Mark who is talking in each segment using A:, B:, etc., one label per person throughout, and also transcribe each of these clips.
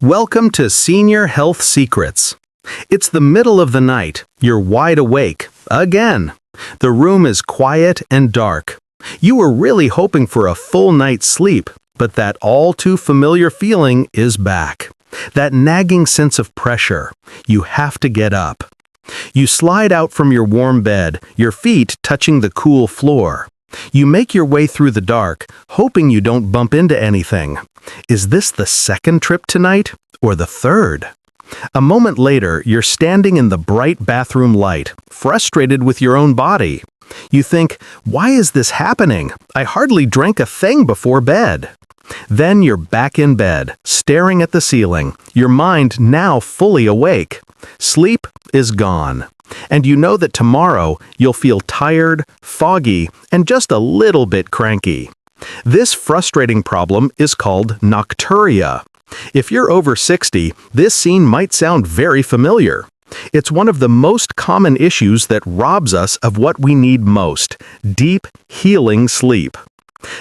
A: Welcome to Senior Health Secrets. It's the middle of the night. You're wide awake. Again. The room is quiet and dark. You were really hoping for a full night's sleep, but that all-too-familiar feeling is back. That nagging sense of pressure. You have to get up. You slide out from your warm bed, your feet touching the cool floor. You make your way through the dark, hoping you don't bump into anything. Is this the second trip tonight, or the third? A moment later, you're standing in the bright bathroom light, frustrated with your own body. You think, why is this happening? I hardly drank a thing before bed. Then you're back in bed, staring at the ceiling, your mind now fully awake. Sleep is gone. And you know that tomorrow you'll feel tired, foggy, and just a little bit cranky. This frustrating problem is called nocturia. If you're over 60, this scene might sound very familiar. It's one of the most common issues that robs us of what we need most: deep, healing sleep.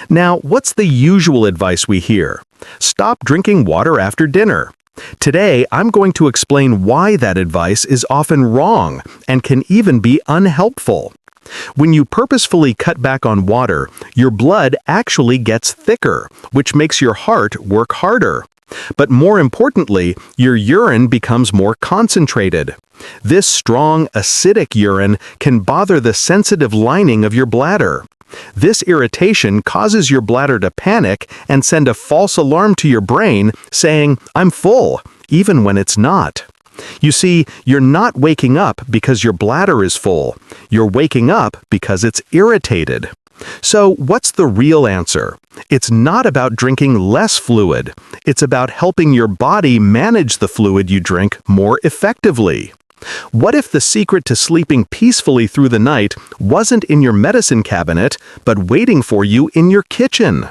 A: Now, what's the usual advice we hear? Stop drinking water after dinner. Today, I'm going to explain why that advice is often wrong and can even be unhelpful. When you purposefully cut back on water, your blood actually gets thicker, which makes your heart work harder. But more importantly, your urine becomes more concentrated. This strong, acidic urine can bother the sensitive lining of your bladder. This irritation causes your bladder to panic and send a false alarm to your brain saying, "I'm full," even when it's not. You see, you're not waking up because your bladder is full. You're waking up because it's irritated. So, what's the real answer? It's not about drinking less fluid. It's about helping your body manage the fluid you drink more effectively. What if the secret to sleeping peacefully through the night wasn't in your medicine cabinet, but waiting for you in your kitchen?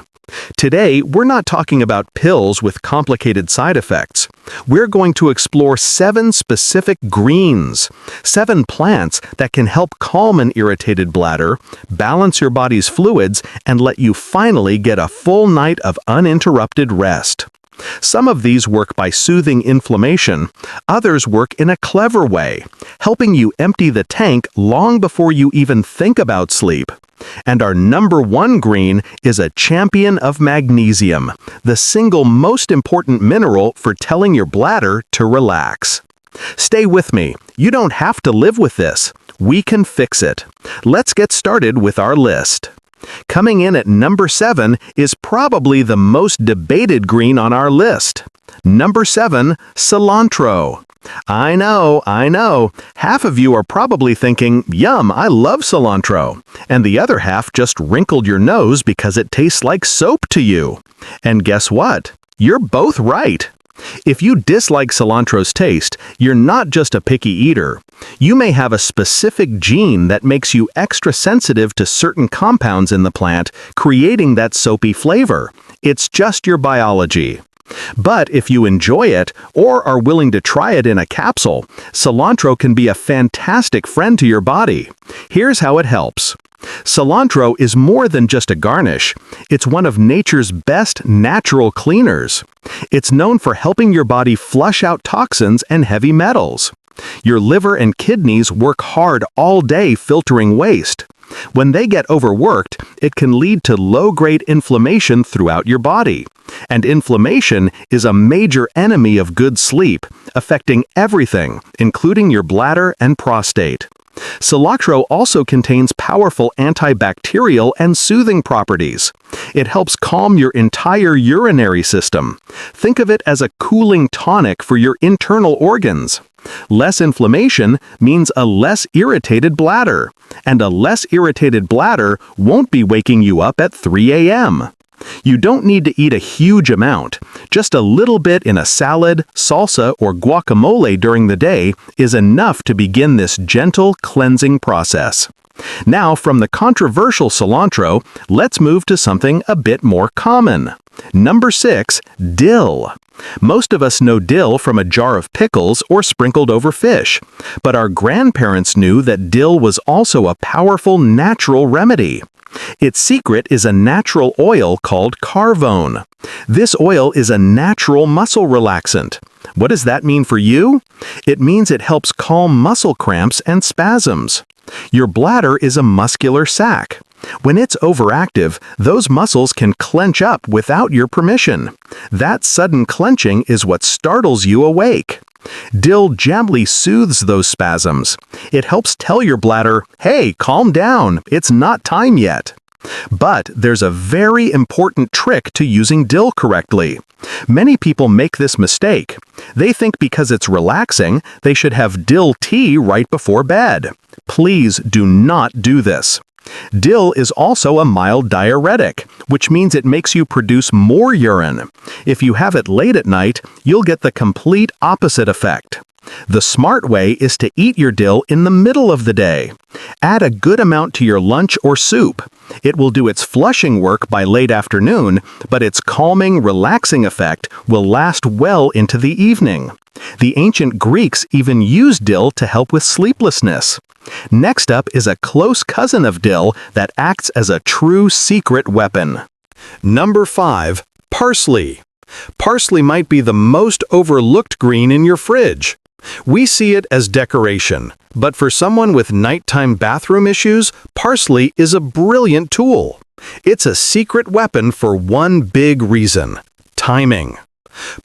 A: Today, we're not talking about pills with complicated side effects. We're going to explore 7 specific greens, 7 plants that can help calm an irritated bladder, balance your body's fluids, and let you finally get a full night of uninterrupted rest. Some of these work by soothing inflammation, others work in a clever way, helping you empty the tank long before you even think about sleep. And our number 1 green is a champion of magnesium, the single most important mineral for telling your bladder to relax. Stay with me. You don't have to live with this. We can fix it. Let's get started with our list. Coming in at number 7 is probably the most debated green on our list. Number 7, cilantro. I know. Half of you are probably thinking, "Yum, I love cilantro." And the other half just wrinkled your nose because it tastes like soap to you. And guess what? You're both right. If you dislike cilantro's taste, you're not just a picky eater. You may have a specific gene that makes you extra sensitive to certain compounds in the plant, creating that soapy flavor. It's just your biology. But if you enjoy it, or are willing to try it in a capsule, cilantro can be a fantastic friend to your body. Here's how it helps. Cilantro is more than just a garnish. It's one of nature's best natural cleaners. It's known for helping your body flush out toxins and heavy metals. Your liver and kidneys work hard all day filtering waste. When they get overworked, it can lead to low-grade inflammation throughout your body. And inflammation is a major enemy of good sleep, affecting everything, including your bladder and prostate. Cilantro also contains powerful antibacterial and soothing properties. It helps calm your entire urinary system. Think of it as a cooling tonic for your internal organs. Less inflammation means a less irritated bladder, and a less irritated bladder won't be waking you up at 3 a.m. You don't need to eat a huge amount. Just a little bit in a salad, salsa, or guacamole during the day is enough to begin this gentle cleansing process. Now, from the controversial cilantro, let's move to something a bit more common. Number 6, dill. Most of us know dill from a jar of pickles or sprinkled over fish, but our grandparents knew that dill was also a powerful natural remedy. Its secret is a natural oil called carvone. This oil is a natural muscle relaxant. What does that mean for you? It means it helps calm muscle cramps and spasms. Your bladder is a muscular sac. When it's overactive, those muscles can clench up without your permission. That sudden clenching is what startles you awake. Dill gently soothes those spasms. It helps tell your bladder, hey, calm down, it's not time yet. But there's a very important trick to using dill correctly. Many people make this mistake. They think because it's relaxing, they should have dill tea right before bed. Please do not do this. Dill is also a mild diuretic, which means it makes you produce more urine. If you have it late at night, you'll get the complete opposite effect. The smart way is to eat your dill in the middle of the day. Add a good amount to your lunch or soup. It will do its flushing work by late afternoon, but its calming, relaxing effect will last well into the evening. The ancient Greeks even used dill to help with sleeplessness. Next up is a close cousin of dill that acts as a true secret weapon. Number 5. Parsley. Parsley might be the most overlooked green in your fridge. We see it as decoration, but for someone with nighttime bathroom issues, parsley is a brilliant tool. It's a secret weapon for one big reason: timing.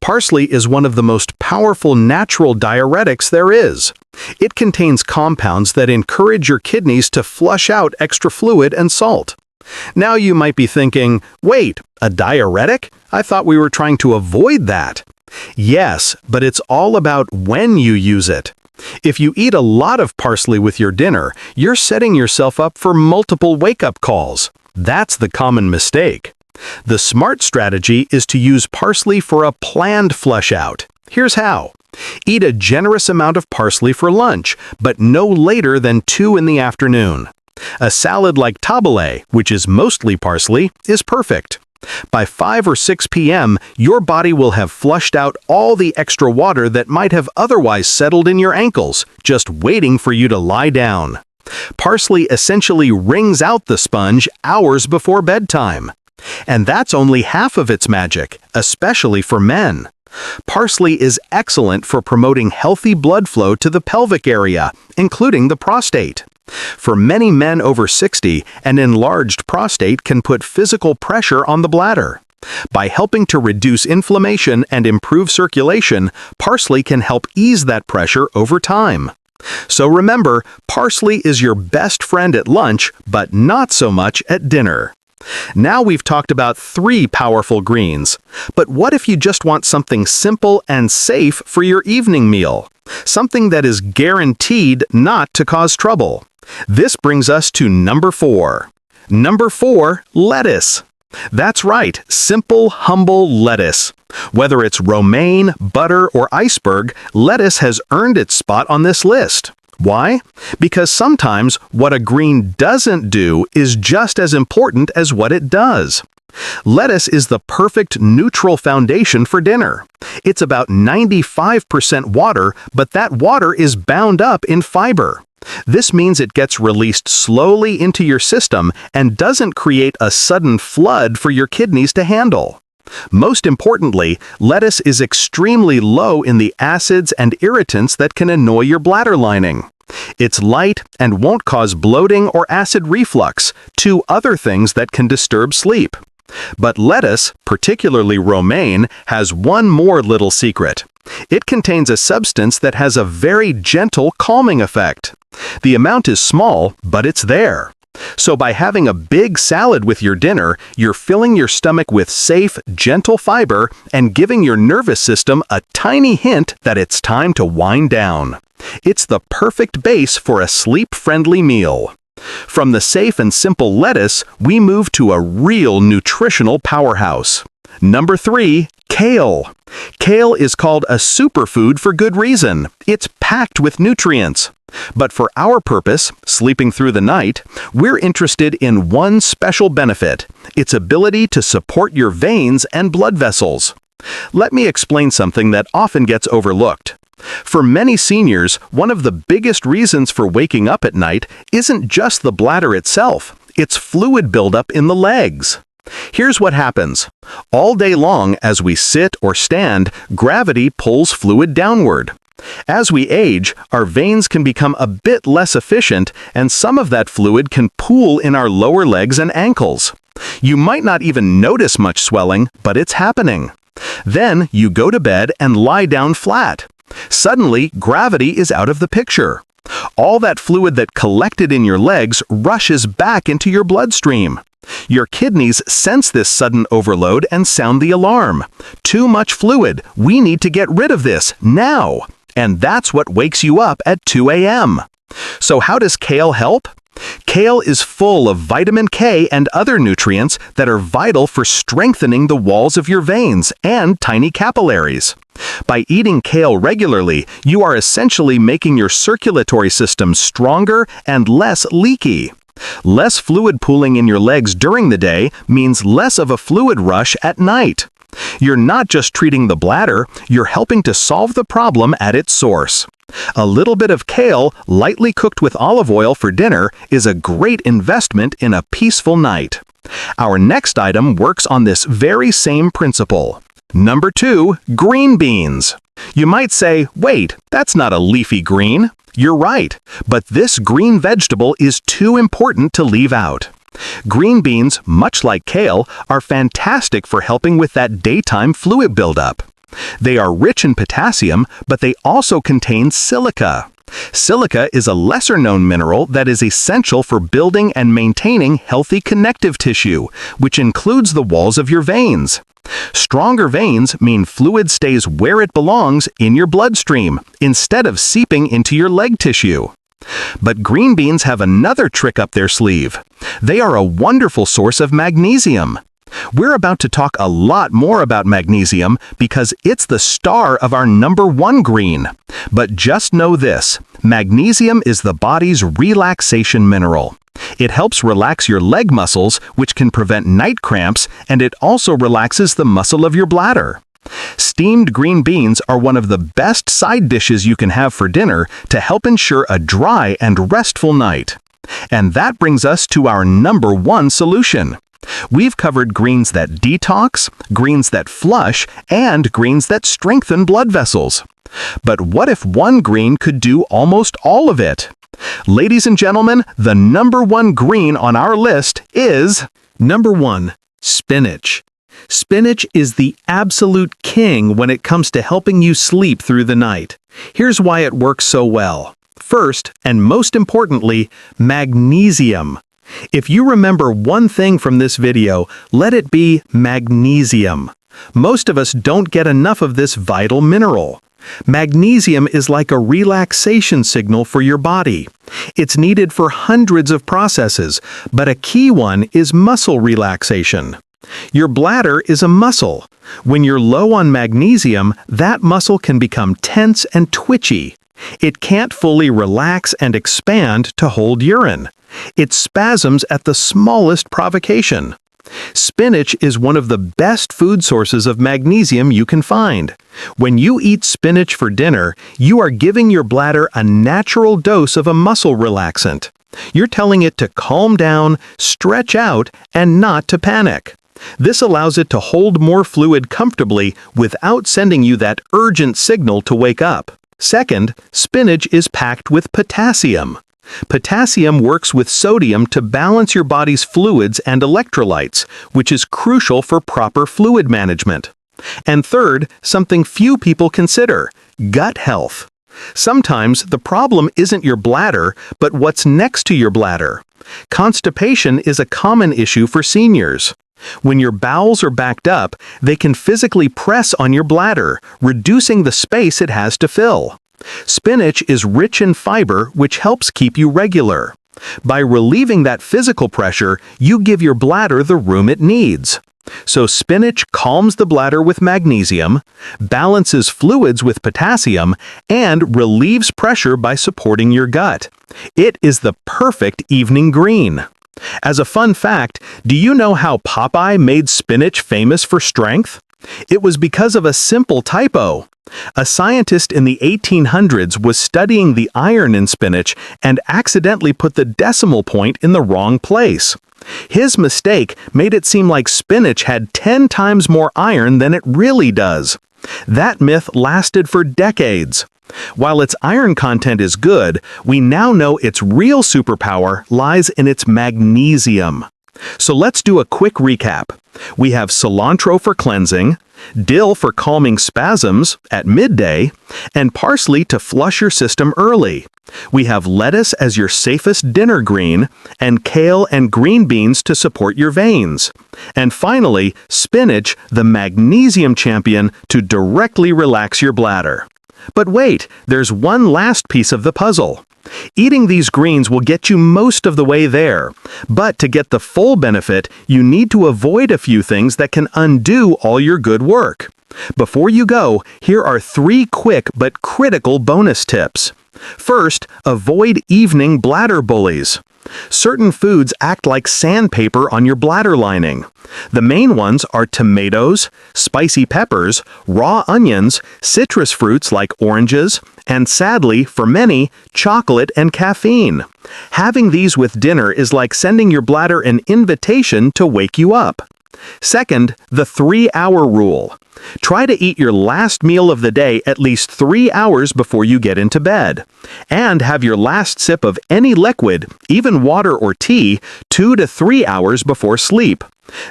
A: Parsley is one of the most powerful natural diuretics there is. It contains compounds that encourage your kidneys to flush out extra fluid and salt. Now you might be thinking, wait, a diuretic? I thought we were trying to avoid that. Yes, but it's all about when you use it. If you eat a lot of parsley with your dinner, you're setting yourself up for multiple wake-up calls. That's the common mistake. The smart strategy is to use parsley for a planned flush out. Here's how. Eat a generous amount of parsley for lunch, but no later than 2 in the afternoon. A salad like tabbouleh, which is mostly parsley, is perfect. By 5 or 6 p.m., your body will have flushed out all the extra water that might have otherwise settled in your ankles, just waiting for you to lie down. Parsley essentially wrings out the sponge hours before bedtime. And that's only half of its magic, especially for men. Parsley is excellent for promoting healthy blood flow to the pelvic area, including the prostate. For many men over 60, an enlarged prostate can put physical pressure on the bladder. By helping to reduce inflammation and improve circulation, parsley can help ease that pressure over time. So remember, parsley is your best friend at lunch, but not so much at dinner. Now we've talked about 3 powerful greens. But what if you just want something simple and safe for your evening meal? Something that is guaranteed not to cause trouble. This brings us to number 4. Number 4, lettuce. That's right, simple, humble lettuce. Whether it's romaine, butter, or iceberg, lettuce has earned its spot on this list. Why? Because sometimes what a green doesn't do is just as important as what it does. Lettuce is the perfect neutral foundation for dinner. It's about 95% water, but that water is bound up in fiber. This means it gets released slowly into your system and doesn't create a sudden flood for your kidneys to handle. Most importantly, lettuce is extremely low in the acids and irritants that can annoy your bladder lining. It's light and won't cause bloating or acid reflux, 2 other things that can disturb sleep. But lettuce, particularly romaine, has one more little secret. It contains a substance that has a very gentle calming effect. The amount is small, but it's there. So by having a big salad with your dinner, you're filling your stomach with safe, gentle fiber and giving your nervous system a tiny hint that it's time to wind down. It's the perfect base for a sleep-friendly meal. From the safe and simple lettuce, we move to a real nutritional powerhouse. Number 3, kale. Kale is called a superfood for good reason. It's packed with nutrients. But for our purpose, sleeping through the night, we're interested in one special benefit: its ability to support your veins and blood vessels. Let me explain something that often gets overlooked. For many seniors, one of the biggest reasons for waking up at night isn't just the bladder itself, it's fluid buildup in the legs. Here's what happens. All day long, as we sit or stand, gravity pulls fluid downward. As we age, our veins can become a bit less efficient, and some of that fluid can pool in our lower legs and ankles. You might not even notice much swelling, but it's happening. Then you go to bed and lie down flat. Suddenly, gravity is out of the picture. All that fluid that collected in your legs rushes back into your bloodstream. Your kidneys sense this sudden overload and sound the alarm. Too much fluid. We need to get rid of this now. And that's what wakes you up at 2 a.m. So how does kale help? Kale is full of vitamin K and other nutrients that are vital for strengthening the walls of your veins and tiny capillaries. By eating kale regularly, you are essentially making your circulatory system stronger and less leaky. Less fluid pooling in your legs during the day means less of a fluid rush at night. You're not just treating the bladder, you're helping to solve the problem at its source. A little bit of kale, lightly cooked with olive oil for dinner, is a great investment in a peaceful night. Our next item works on this very same principle. Number 2, green beans. You might say, wait, that's not a leafy green. You're right, but this green vegetable is too important to leave out. Green beans, much like kale, are fantastic for helping with that daytime fluid buildup. They are rich in potassium, but they also contain silica. Silica is a lesser-known mineral that is essential for building and maintaining healthy connective tissue, which includes the walls of your veins. Stronger veins mean fluid stays where it belongs in your bloodstream, instead of seeping into your leg tissue. But green beans have another trick up their sleeve. They are a wonderful source of magnesium. We're about to talk a lot more about magnesium because it's the star of our number 1 green. But just know this, magnesium is the body's relaxation mineral. It helps relax your leg muscles, which can prevent night cramps, and it also relaxes the muscle of your bladder. Steamed green beans are one of the best side dishes you can have for dinner to help ensure a dry and restful night. And that brings us to our number 1 solution. We've covered greens that detox, greens that flush, and greens that strengthen blood vessels. But what if one green could do almost all of it? Ladies and gentlemen, the number 1 green on our list is... Number 1. Spinach. Spinach is the absolute king when it comes to helping you sleep through the night. Here's why it works so well. First, and most importantly, magnesium. If you remember one thing from this video, let it be magnesium. Most of us don't get enough of this vital mineral. Magnesium is like a relaxation signal for your body. It's needed for hundreds of processes, but a key one is muscle relaxation. Your bladder is a muscle. When you're low on magnesium, that muscle can become tense and twitchy. It can't fully relax and expand to hold urine. It spasms at the smallest provocation. Spinach is one of the best food sources of magnesium you can find. When you eat spinach for dinner, you are giving your bladder a natural dose of a muscle relaxant. You're telling it to calm down, stretch out, and not to panic. This allows it to hold more fluid comfortably without sending you that urgent signal to wake up. Second, spinach is packed with potassium. Potassium works with sodium to balance your body's fluids and electrolytes, which is crucial for proper fluid management. And third, something few people consider, gut health. Sometimes the problem isn't your bladder, but what's next to your bladder. Constipation is a common issue for seniors. When your bowels are backed up, they can physically press on your bladder, reducing the space it has to fill. Spinach is rich in fiber, which helps keep you regular. By relieving that physical pressure, you give your bladder the room it needs. So spinach calms the bladder with magnesium, balances fluids with potassium, and relieves pressure by supporting your gut. It is the perfect evening green. As a fun fact, do you know how Popeye made spinach famous for strength? It was because of a simple typo. A scientist in the 1800s was studying the iron in spinach and accidentally put the decimal point in the wrong place. His mistake made it seem like spinach had 10 times more iron than it really does. That myth lasted for decades. While its iron content is good, we now know its real superpower lies in its magnesium. So let's do a quick recap. We have cilantro for cleansing, dill for calming spasms at midday, and parsley to flush your system early. We have lettuce as your safest dinner green, and kale and green beans to support your veins. And finally, spinach, the magnesium champion, to directly relax your bladder. But wait, there's one last piece of the puzzle. Eating these greens will get you most of the way there, but to get the full benefit, you need to avoid a few things that can undo all your good work. Before you go, here are 3 quick but critical bonus tips. First, avoid evening bladder bullies. Certain foods act like sandpaper on your bladder lining. The main ones are tomatoes, spicy peppers, raw onions, citrus fruits like oranges, and sadly, for many, chocolate and caffeine. Having these with dinner is like sending your bladder an invitation to wake you up. Second, the 3-hour rule. Try to eat your last meal of the day at least 3 hours before you get into bed. And have your last sip of any liquid, even water or tea, 2 to 3 hours before sleep.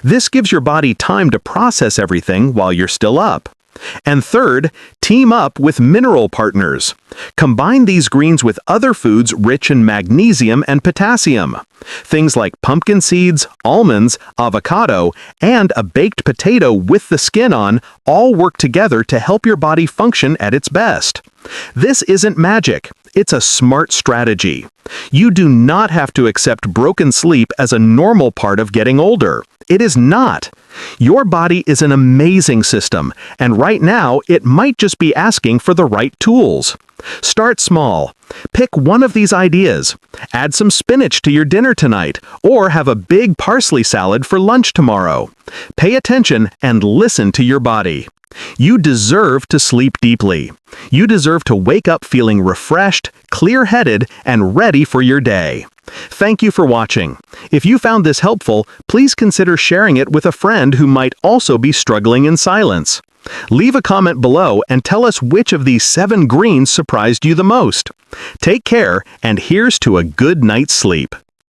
A: This gives your body time to process everything while you're still up. And third, team up with mineral partners. Combine these greens with other foods rich in magnesium and potassium. Things like pumpkin seeds, almonds, avocado, and a baked potato with the skin on all work together to help your body function at its best. This isn't magic. It's a smart strategy. You do not have to accept broken sleep as a normal part of getting older. It is not. Your body is an amazing system, and right now it might just be asking for the right tools. Start small. Pick one of these ideas. Add some spinach to your dinner tonight, or have a big parsley salad for lunch tomorrow. Pay attention and listen to your body. You deserve to sleep deeply. You deserve to wake up feeling refreshed, clear-headed, and ready for your day. Thank you for watching. If you found this helpful, please consider sharing it with a friend who might also be struggling in silence. Leave a comment below and tell us which of these 7 greens surprised you the most. Take care, and here's to a good night's sleep.